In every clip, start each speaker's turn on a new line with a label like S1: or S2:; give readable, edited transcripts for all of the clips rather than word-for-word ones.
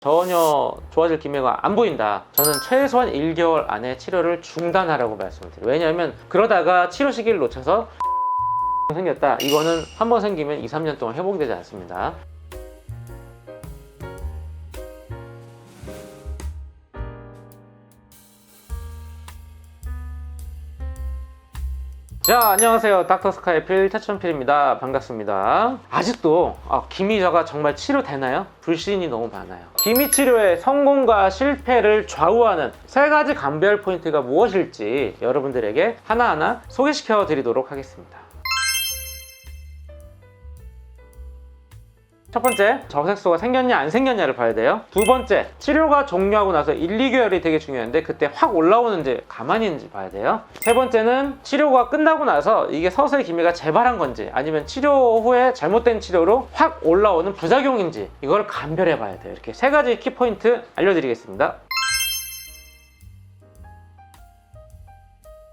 S1: 전혀 좋아질 기미가 안 보인다. 저는 최소한 1개월 안에 치료를 중단하라고 말씀을 드려요. 왜냐하면 그러다가 치료 시기를 놓쳐서 생겼다. 이거는 한번 생기면 2, 3년 동안 회복이 되지 않습니다. 자, 안녕하세요. 닥터스카이필 태천필입니다. 반갑습니다. 아직도 기미저가 정말 치료되나요? 불신이 너무 많아요. 기미 치료의 성공과 실패를 좌우하는 3가지 감별 포인트가 무엇일지 여러분들에게 하나하나 소개시켜 드리도록 하겠습니다. 첫 번째, 적색소가 생겼냐 안 생겼냐를 봐야 돼요. 두 번째, 치료가 종료하고 나서 1, 2개월이 되게 중요한데 그때 확 올라오는지 가만히 있는지 봐야 돼요. 세 번째는 치료가 끝나고 나서 이게 서서히 기미가 재발한 건지 아니면 치료 후에 잘못된 치료로 확 올라오는 부작용인지 이걸 감별해 봐야 돼요. 이렇게 3가지 키포인트 알려드리겠습니다.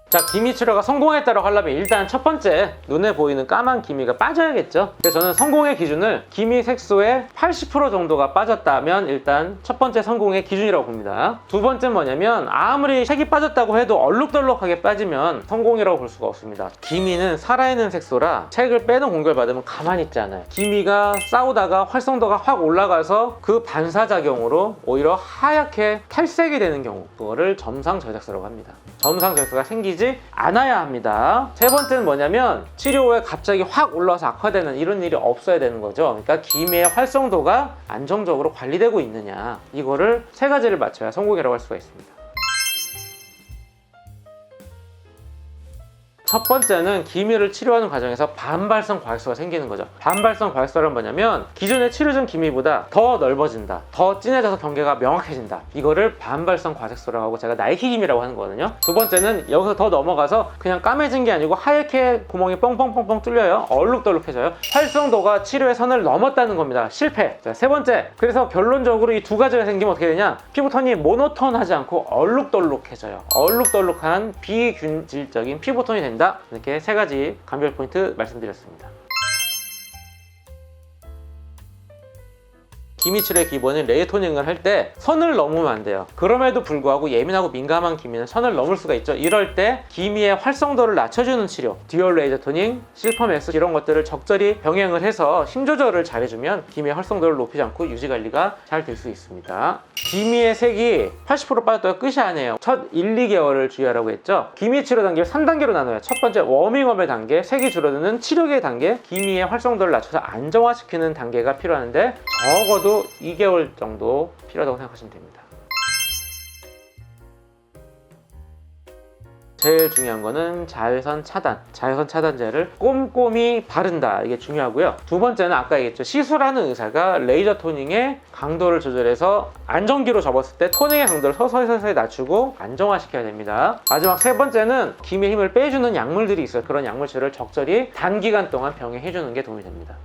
S1: 자, 기미 치료가 성공했다고 하려면 일단 첫 번째, 눈에 보이는 까만 기미가 빠져야겠죠. 그래서 저는 성공의 기준을 기미 색소의 80% 정도가 빠졌다면 일단 첫 번째 성공의 기준이라고 봅니다. 두 번째는 뭐냐면 아무리 색이 빠졌다고 해도 얼룩덜룩하게 빠지면 성공이라고 볼 수가 없습니다. 기미는 살아있는 색소라 색을 빼는 공격을 받으면 가만히 있지 않아요. 기미가 싸우다가 활성도가 확 올라가서 그 반사작용으로 오히려 하얗게 탈색이 되는 경우, 그거를 점상저작소라고 합니다. 점상저작소가 생기지 않아야 합니다. 세 번째는 뭐냐면 치료 후에 갑자기 확 올라와서 악화되는 이런 일이 없어야 되는 거죠. 그러니까 기미의 활성도가 안정적으로 관리되고 있느냐, 이거를 3가지를 맞춰야 성공이라고 할 수가 있습니다. 첫 번째는 기미를 치료하는 과정에서 반발성 과액소가 생기는 거죠. 반발성 과액소는 뭐냐면 기존의 치료 전 기미보다 더 넓어진다, 더 진해져서 경계가 명확해진다. 이거를 반발성 과색소라고 하고 제가 나이키 기미라고 하는 거거든요. 두 번째는 여기서 더 넘어가서 그냥 까매진 게 아니고 하얗게 구멍이 뻥뻥뻥뻥 뚫려요. 얼룩덜룩해져요. 활성도가 치료의 선을 넘었다는 겁니다. 실패. 자, 세 번째, 그래서 결론적으로 이 2가지가 생기면 어떻게 되냐, 피부톤이 모노톤하지 않고 얼룩덜룩해져요. 얼룩덜룩한 비균질적인 피부톤이 된다. 이렇게 3가지 감별 포인트 말씀드렸습니다. 기미 치료의 기본은 레이어 토닝을 할 때 선을 넘으면 안 돼요. 그럼에도 불구하고 예민하고 민감한 기미는 선을 넘을 수가 있죠. 이럴 때 기미의 활성도를 낮춰주는 치료, 듀얼 레이저 토닝, 실퍼맥스 이런 것들을 적절히 병행을 해서 힘 조절을 잘해주면 기미의 활성도를 높이지 않고 유지 관리가 잘 될 수 있습니다. 기미의 색이 80% 빠졌다가 끝이 아니에요. 첫 1, 2개월을 주의하라고 했죠. 기미 치료 단계를 3단계로 나눠요. 첫 번째, 워밍업의 단계, 색이 줄어드는 치료의 단계, 기미의 활성도를 낮춰서 안정화시키는 단계가 필요한데 적어도 2개월 정도 필요하다고 생각하시면 됩니다. 제일 중요한 거는 자외선 차단, 자외선 차단제를 꼼꼼히 바른다, 이게 중요하고요. 두 번째는 아까 얘기했죠, 시술하는 의사가 레이저 토닝의 강도를 조절해서 안정기로 접었을 때 토닝의 강도를 서서히 낮추고 안정화시켜야 됩니다. 마지막 세 번째는 기미의 힘을 빼주는 약물들이 있어요. 그런 약물치료를 적절히 단기간 동안 병행해주는 게 도움이 됩니다.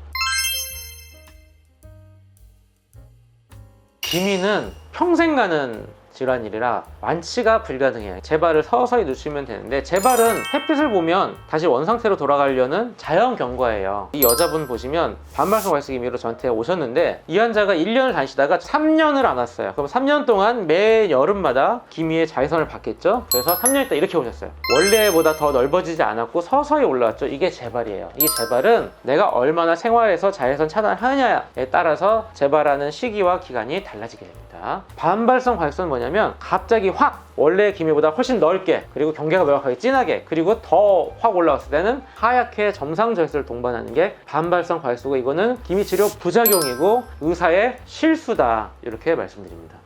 S1: 기미는 평생 가는 질환이라 완치가 불가능해요. 재발을 서서히 늦추면 되는데, 재발은 햇빛을 보면 다시 원상태로 돌아가려는 자연 경과예요. 이 여자분 보시면 반발성 과액소 기미로 저한테 오셨는데 이 환자가 1년을 다니시다가 3년을 안 왔어요. 그럼 3년 동안 매 여름마다 기미의 자외선을 받겠죠. 그래서 3년 있다 이렇게 오셨어요. 원래보다 더 넓어지지 않았고 서서히 올라왔죠. 이게 재발이에요. 이 재발은 내가 얼마나 생활에서 자외선 차단을 하느냐에 따라서 재발하는 시기와 기간이 달라지게 됩니다. 반발성 과액소는 뭐냐면 갑자기 확 원래의 기미보다 훨씬 넓게, 그리고 경계가 명확하게 진하게, 그리고 더 확 올라왔을 때는 하얗게 점상저작소를 동반하는 게 반발성 과액소고, 이거는 기미 치료 부작용이고 의사의 실수다, 이렇게 말씀드립니다.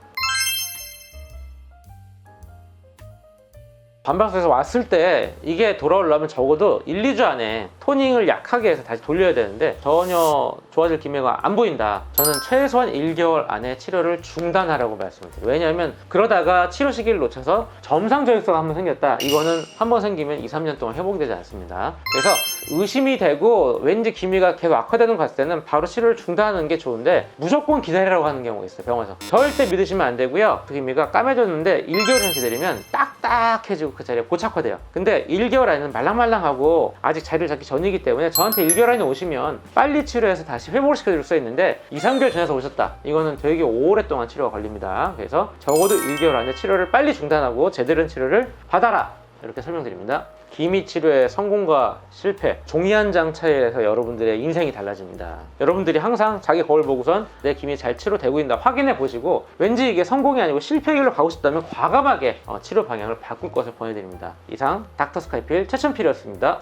S1: 반발성에서 왔을 때 이게 돌아오려면 적어도 1, 2주 안에 토닝을 약하게 해서 다시 돌려야 되는데 전혀 좋아질 기미가 안 보인다. 저는 최소한 1개월 안에 치료를 중단하라고 말씀을 드려요. 왜냐하면 그러다가 치료 시기를 놓쳐서 점상저작소가 한번 생겼다. 이거는 한번 생기면 2, 3년 동안 회복이 되지 않습니다. 그래서 의심이 되고 왠지 기미가 계속 악화되는 것 같을 때는 바로 치료를 중단하는 게 좋은데 무조건 기다리라고 하는 경우가 있어요. 병원에서 절대 믿으시면 안 되고요. 그 기미가 까매졌는데 1개월 이상 기다리면 딱딱해지고 그 자리에 고착화돼요. 근데 1개월 안에는 말랑말랑하고 아직 자리를 잡기 전이기 때문에 저한테 1개월 안에 오시면 빨리 치료해서 다시 회복을 시켜줄 수 있는데 2, 3개월 전에서 오셨다, 이거는 되게 오랫동안 치료가 걸립니다. 그래서 적어도 1개월 안에 치료를 빨리 중단하고 제대로 된 치료를 받아라, 이렇게 설명드립니다. 기미 치료의 성공과 실패, 종이 한 장 차이에서 여러분들의 인생이 달라집니다. 여러분들이 항상 자기 거울 보고선 내 기미 잘 치료되고 있나 확인해 보시고, 왠지 이게 성공이 아니고 실패의 길로 가고 싶다면 과감하게 치료 방향을 바꿀 것을 권해드립니다. 이상 닥터 스카이필 최천필이었습니다.